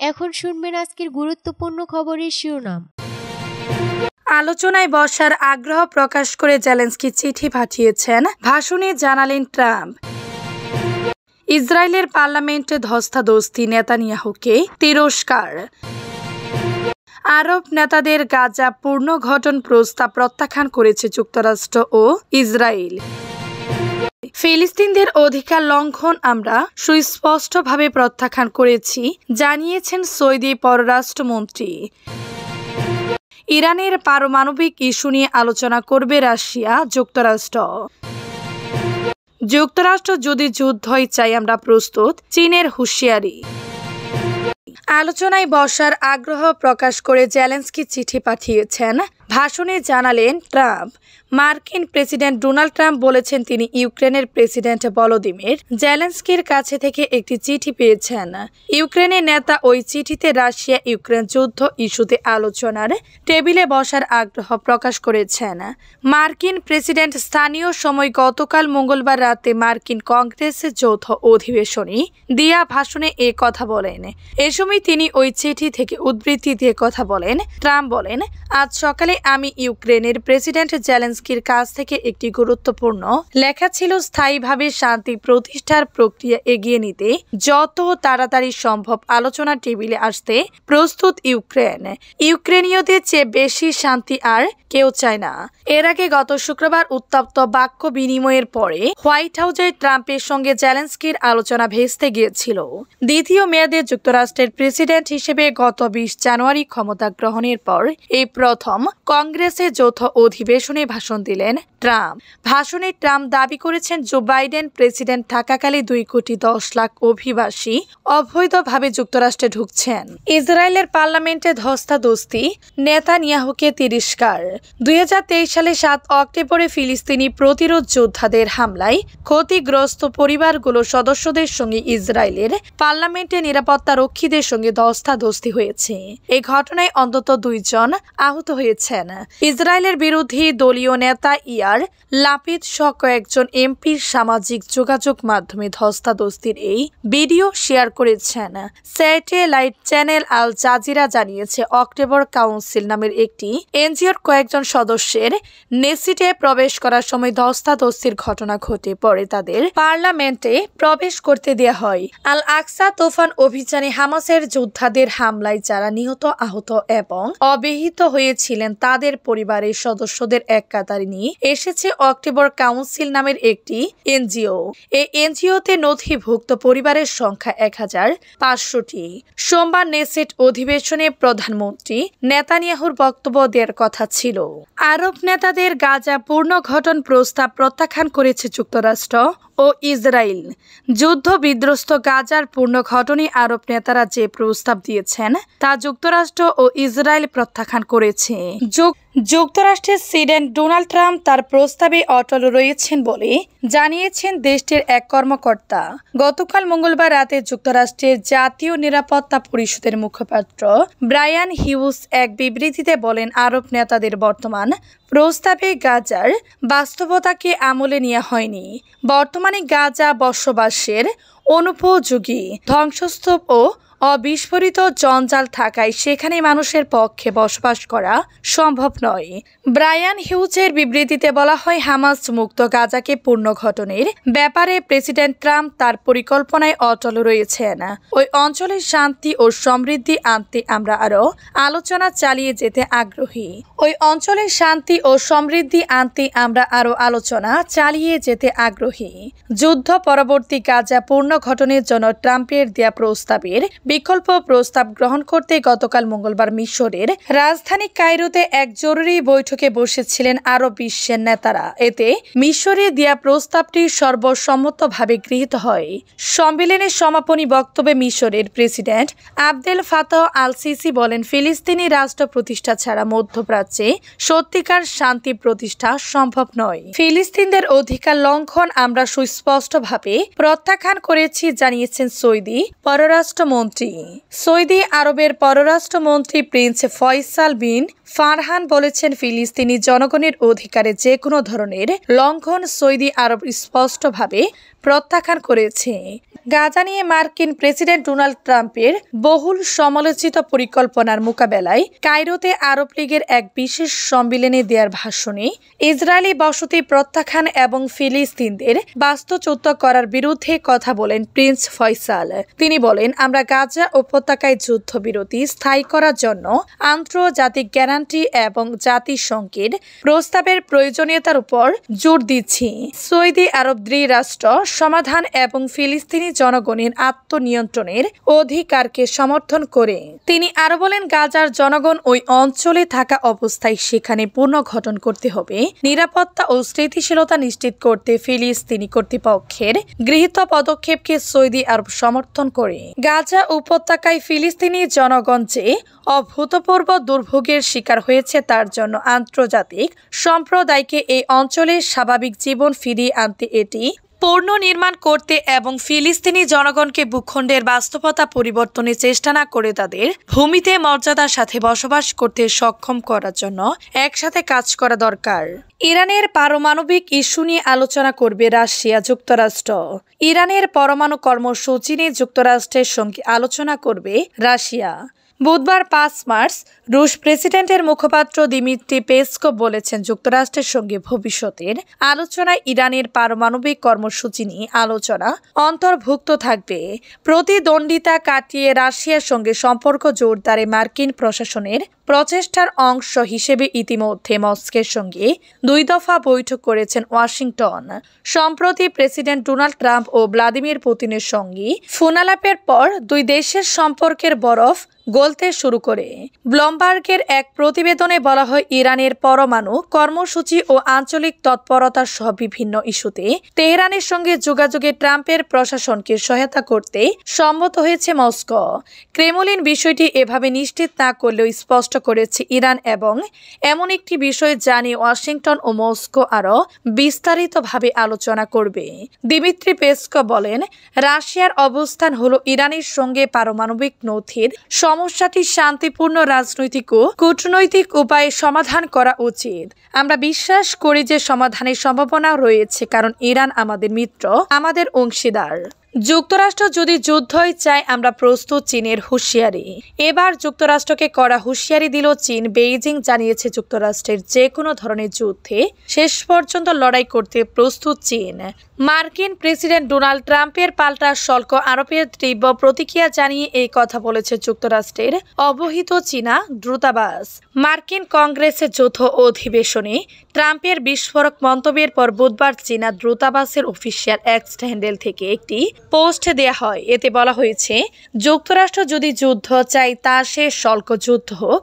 এখন শুনবেন আজকের গুরুত্বপূর্ণ খবরের শিরোনাম। আলোচনায় বসার আগ্রহ প্রকাশ করে জেলেনস্কি চিঠি পাঠিয়েছেন, ভাষণে জানালেন ট্রাম্প। ইসরায়েলের পার্লামেন্টে ধস্তাধস্তি, নেতানিয়াহুকে তিরস্কার। আরব নেতাদের গাজা পুনর্গঠন প্রস্তাব প্রত্যাখ্যান করেছে যুক্তরাষ্ট্র ও ইসরায়েল। ফিলিস্তিনদের অধিকার লঙ্ঘন আমরা সুস্পষ্টভাবে প্রত্যাখ্যান করেছি, জানিয়েছেন সৌদি পররাষ্ট্রমন্ত্রী। ইরানের পারমাণবিক ইস্যু নিয়ে আলোচনা করবে রাশিয়া, যুক্তরাষ্ট্র। যুক্তরাষ্ট্র যদি যুদ্ধই চাই আমরা প্রস্তুত, চীনের হুঁশিয়ারি। আলোচনায় বসার আগ্রহ প্রকাশ করে জেলেনস্কি চিঠি পাঠিয়েছেন, ভাষণে জানালেন ট্রাম্প। মার্কিন প্রেসিডেন্ট ডোনাল্ড ট্রাম্প বলেছেন তিনি ইউক্রেনের প্রেসিডেন্ট ভলোদিমির জেলেনস্কির কাছে থেকে একটি চিঠি পেয়েছেন। ইউক্রেনের নেতা ওই চিঠিতে রাশিয়া ইউক্রেন যুদ্ধ ইস্যুতে আলোচনার টেবিলে বসার আগ্রহ প্রকাশ করেছেন। মার্কিন প্রেসিডেন্ট স্থানীয় সময় গতকাল মঙ্গলবার রাতে মার্কিন কংগ্রেসের যৌথ অধিবেশনে দিয়া ভাষণে এ কথা বলেন। এ সময় তিনি ওই চিঠি থেকে উদ্ধৃতি দিয়ে কথা বলেন। ট্রাম্প বলেন, আজ সকালে আমি ইউক্রেনের প্রেসিডেন্ট জেলেনস্কির কাছ থেকে একটি গুরুত্বপূর্ণ লেখা ছিল স্থায়ীভাবে শান্তি প্রতিষ্ঠার প্রক্রিয়া এগিয়ে নিতে যত তাড়াতাড়ি সম্ভব আলোচনা টেবিলে আসতে প্রস্তুত ইউক্রেন। ইউক্রেনীয়দের চেয়ে বেশি শান্তি আর কেউ চায় না। এর আগে গত শুক্রবার উত্তপ্ত বাক্য বিনিময়ের পরে হোয়াইট হাউসে ট্রাম্পের সঙ্গে জেলেনস্কির আলোচনা ভেস্তে গিয়েছিল। দ্বিতীয় মেয়াদে যুক্তরাষ্ট্রের প্রেসিডেন্ট হিসেবে গত 20 জানুয়ারি ক্ষমতা গ্রহণের পর এই প্রথম কংগ্রেসের যৌথ অধিবেশনে ভাষণ দিলেন ট্রাম্প। ভাষণে ট্রাম্প দাবি করেছেন জো বাইডেন প্রেসিডেন্ট থাকাকালে 2,10,00,000 অভিবাসী অবৈধভাবে যুক্তরাষ্ট্রে ঢুকছেন। ইসরায়েলের পার্লামেন্টে ধস্তাধস্তি, নেতানিয়াহুকে তিরস্কার। 2023 সালে 7 অক্টোবরে ফিলিস্তিনি প্রতিরোধ যোদ্ধাদের হামলায় ক্ষতিগ্রস্ত পরিবারগুলোর সদস্যদের সঙ্গে ইসরায়েলের পার্লামেন্টে নিরাপত্তা রক্ষীদের সঙ্গে ধস্তাধস্তি হয়েছে। এই ঘটনায় অন্তত 2 জন আহত হয়েছেন। ইসরায়েলের বিরোধী দলীয় নেতা ইয়ার লাপিদ সহ কয়েকজন এমপির সামাজিক যোগাযোগ মাধ্যমে ধস্তাধস্তির এই ভিডিও শেয়ার করেছেন। স্যাটেলাইট চ্যানেল আল জাজিরা জানিয়েছে, অক্টোবর কাউন্সিল নামের একটি এনজিওর কয়েকজন সদস্যের নেসিটে প্রবেশ করার সময় ধস্তাধস্তির ঘটনা ঘটে, পরে তাদের পার্লামেন্টে প্রবেশ করতে দেয়া হয়। আল আকসা তোফান অভিযানে হামাসের যোদ্ধাদের হামলায় যারা নিহত, আহত এবং অবহিত হয়েছিলেন তাদের পরিবারের সদস্যদের এক কাতারে নিয়ে এসেছে অক্টোবর কাউন্সিল নামের একটি এনজিও। এই এনজিওতে নথিভুক্ত পরিবারের সংখ্যা 1,500টি। সোমবার নেসেট অধিবেশনে প্রধানমন্ত্রী নেতানিয়াহুর বক্তব্য দেওয়ার কথা ছিল। আরব নেতাদের গাজা পুনর্গঠন প্রস্তাব প্রত্যাখ্যান করেছে যুক্তরাষ্ট্র ও ইসরায়েল। যুদ্ধ বিধ্বস্ত গাজার পুনর্গঠনে আরব নেতারা যে প্রস্তাব দিয়েছেন তা যুক্তরাষ্ট্র ও ইসরায়েল প্রত্যাখ্যান করেছে। যুক্তরাষ্ট্রের প্রেসিডেন্ট ডোনাল্ড ট্রাম্প তার প্রস্তাবে অটল রয়েছেন বলে জানিয়েছেন দেশটির এক কর্মকর্তা। গতকাল মঙ্গলবার রাতে যুক্তরাষ্ট্রের জাতীয় নিরাপত্তা পরিষদের মুখপাত্র ব্রায়ান হিউজ এক বিবৃতিতে বলেন, আরব নেতাদের বর্তমান প্রস্তাবে গাজার বাস্তবতাকে আমলে নেওয়া হয়নি। বর্তমানে গাজা বসবাসের অনুপযোগী, ধ্বংসস্তূপ ও অবিস্ফোরিত জঞ্জাল থাকায় সেখানে মানুষের পক্ষে বসবাস করা সম্ভব নয়। ব্রায়ান হিউজের বিবৃতিতে বলা হয়, হামাস মুক্ত গাজাকে পুনর্গঠনের ব্যাপারে প্রেসিডেন্ট ট্রাম্প তার পরিকল্পনায় অটল রয়েছেন। ওই অঞ্চলে শান্তি ও সমৃদ্ধি আনতে আমরা আরও আলোচনা চালিয়ে যেতে আগ্রহী। ওই অঞ্চলে শান্তি ও সমৃদ্ধি আনতে আমরা আরও আলোচনা চালিয়ে যেতে আগ্রহী। যুদ্ধ পরবর্তী গাজা পুনর্গঠনের জন্য ট্রাম্পের দেয়া প্রস্তাবের বিকল্প প্রস্তাব গ্রহণ করতে গতকাল মঙ্গলবার মিশরের রাজধানী কায়রোতে এক জরুরি বৈঠকে বসেছিলেন আরব বিশ্বের নেতারা। এতে মিশরে দেয়া প্রস্তাবটি সর্বসম্মতভাবে গৃহীত হয়। সম্মেলনের সমাপনী বক্তব্যে মিশরের president Abdel Fattah al Sisi বলেন, ফিলিস্তিনি রাষ্ট্র প্রতিষ্ঠা ছাড়া মধ্যপ্রাচ্যে সত্যিকার শান্তি প্রতিষ্ঠা সম্ভব নয়। ফিলিস্তিনদের অধিকার লঙ্ঘন আমরা সুস্পষ্টভাবে প্রত্যাখ্যান করেছি, জানিয়েছেন সৌদি পররাষ্ট্রমন্ত্রী। সৌদি আরবের পররাষ্ট্রমন্ত্রী প্রিন্স ফয়সাল বিন ফারহান বলেছেন, ফিলিস্তিনি জনগণের অধিকারে যে কোনো ধরনের লঙ্ঘন সৌদি আরব স্পষ্টভাবে প্রত্যাখ্যান করেছে। গাজা নিয়ে মার্কিন প্রেসিডেন্ট ডোনাল্ড ট্রাম্পের বহুল সমালোচিত পরিকল্পনার মোকাবেলায় কায়রোতে আরব লীগের এক বিশেষ সম্মেলনে দেওয়ার ভাষণে ইসরায়েলি বসতি প্রত্যাখ্যান এবং ফিলিস্তিনদের বাস্তুচ্যুত করার বিরুদ্ধে কথা বলেন প্রিন্স ফয়সাল। তিনি বলেন, আমরা গাজা উপত্যকায় যুদ্ধবিরতি স্থায়ী করার জন্য আন্তর্জাতিক গ্যারান্টি এবং জাতিসংঘের প্রস্তাবের প্রয়োজনীয়তার উপর জোর দিচ্ছি। সৌদি আরব দ্বিরাষ্ট্র সমাধান এবং ফিলিস্তিনি জনগণের আত্মনিয়ন্ত্রণের অধিকারকে সমর্থন করে। তিনি আরো বলেন, গাজার জনগণ ওই অঞ্চলে থাকা অবস্থায় সেখানে পুনর্গঠন করতে হবে। নিরাপত্তা ও স্থিতিশীলতা নিশ্চিত করতে ফিলিস্তিনি কর্তৃপক্ষের গৃহীত পদক্ষেপকে সৌদি আরব সমর্থন করে। গাজা উপত্যকায় ফিলিস্তিনি জনগণ যে অভূতপূর্ব দুর্ভোগের শিকার হয়েছে তার জন্য আন্তর্জাতিক সম্প্রদায়কে এই অঞ্চলের স্বাভাবিক জীবন ফিরিয়ে আনতে, এটি পুনর্নির্মাণ করতে এবং ফিলিস্তিনি জনগণকে ভূখণ্ডের বাস্তবতা পরিবর্তনের চেষ্টা না করে তাদের ভূমিতে মর্যাদার সাথে বসবাস করতে সক্ষম করার জন্য একসাথে কাজ করা দরকার। ইরানের পারমাণবিক ইস্যু নিয়ে আলোচনা করবে রাশিয়া যুক্তরাষ্ট্র। ইরানের পরমাণু কর্মসূচি নিয়ে যুক্তরাষ্ট্রের সঙ্গে আলোচনা করবে রাশিয়া। বুধবার 5 মার্চ রুশ প্রেসিডেন্টের মুখপাত্র দিমিত্রি পেসকভ বলেছেন, যুক্তরাষ্ট্রের সঙ্গে ভবিষ্যতের আলোচনায় ইরানের পারমাণবিক কর্মসূচি নিয়ে আলোচনা অন্তর্ভুক্ত থাকবে। প্রতিদ্বন্দ্বিতা কাটিয়ে রাশিয়ার সঙ্গে সম্পর্ক জোরদারে মার্কিন প্রশাসনের প্রচেষ্টার অংশ হিসেবে ইতিমধ্যে মস্কোর সঙ্গে 2 দফা বৈঠক করেছেন ওয়াশিংটন। সম্প্রতি প্রেসিডেন্ট ডোনাল্ড ট্রাম্প ও ভ্লাদিমির পুতিনের সঙ্গে ফোনালাপের পর দুই দেশের সম্পর্কের বরফ গলতে শুরু করে। ব্লুমবার্গের এক প্রতিবেদনে বলা হয়, ইরানের পরমাণু কর্মসূচি ও আঞ্চলিক তৎপরতা সহ বিভিন্ন ইস্যুতে তেহরানের সঙ্গে যোগাযোগে ট্রাম্পের প্রশাসনকে সহায়তা করতে সম্মত হয়েছে মস্কো। ক্রেমলিন বিষয়টি এভাবে নিশ্চিত না করলেও স্পষ্ট করেছে ইরান এবং এমন একটি বিষয় যা নিয়ে ওয়াশিংটন ও মস্কো আরও বিস্তারিতভাবে আলোচনা করবে। দিমিত্রি পেসকভ বলেন, রাশিয়ার অবস্থান হলো ইরানের সঙ্গে পারমাণবিক নথির সমস্যাটি শান্তিপূর্ণ রাজনৈতিক ও কূটনৈতিক উপায়ে সমাধান করা উচিত। আমরা বিশ্বাস করি যে সমাধানের সম্ভাবনা রয়েছে, কারণ ইরান আমাদের মিত্র, আমাদের অংশীদার। যুক্তরাষ্ট্র যদি যুদ্ধই চায় আমরা প্রস্তুত, চীনের হুঁশিয়ারি। এবার যুক্তরাষ্ট্রকে কড়া হুঁশিয়ারি দিল চীন। বেইজিং জানিয়েছে, যুক্তরাষ্ট্রের যে কোনো ধরনের যুদ্ধে শেষ পর্যন্ত লড়াই করতে প্রস্তুত চীন। মার্কিন প্রেসিডেন্ট ডোনাল্ড ট্রাম্পের পাল্টা শুল্ক আরোপের তীব্র প্রতিক্রিয়া জানিয়ে এই কথা বলেছে যুক্তরাষ্ট্রের অবহিত চীনা দূতাবাস। মার্কিন কংগ্রেসের যৌথ অধিবেশনে ট্রাম্পের বিস্ফোরক মন্তব্যের পর বুধবার চীনা দূতাবাসের অফিসিয়াল এক্স হ্যান্ডেল থেকে একটি পোস্ট দেয়া হয়। এতে বলা হয়েছে, যুক্তরাষ্ট্র যদি যুদ্ধ চায় তা সে শুল্ক যুদ্ধ হোক,